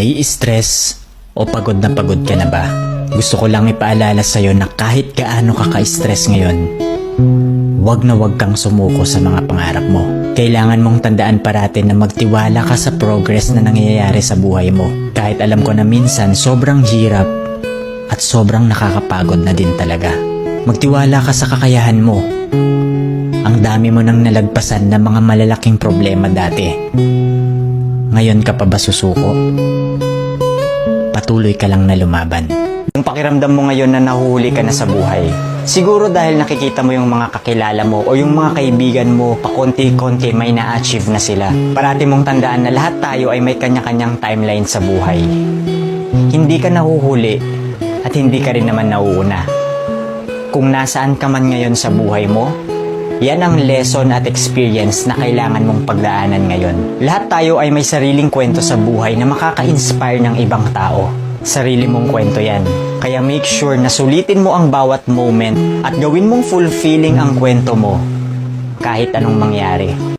Nai-stress o pagod ka na ba? Gusto ko lang ipaalala sa'yo na kahit gaano ka ka-stress ngayon, wag na wag kang sumuko sa mga pangarap mo. Kailangan mong tandaan parati na magtiwala ka sa progress na nangyayari sa buhay mo. Kahit alam ko na minsan sobrang hirap at sobrang nakakapagod na din talaga. Magtiwala ka sa kakayahan mo. Ang dami mo nang nalagpasan na mga malalaking problema dati. Ngayon ka pa ba susuko? Patuloy ka lang na lumaban. Yung pakiramdam mo ngayon na nahuhuli ka na sa buhay, siguro dahil nakikita mo yung mga kakilala mo o yung mga kaibigan mo, pakonti-konti may na-achieve na sila. Parati mong tandaan na lahat tayo ay may kanya-kanyang timeline sa buhay. Hindi ka nahuhuli at hindi ka rin naman nauuna. Kung nasaan ka man ngayon sa buhay mo, yan ang lesson at experience na kailangan mong pagdaanan ngayon. Lahat tayo ay may sariling kwento sa buhay na makaka-inspire ng ibang tao. Sarili mong kwento yan. Kaya make sure na sulitin mo ang bawat moment at gawin mong fulfilling ang kwento mo kahit anong mangyari.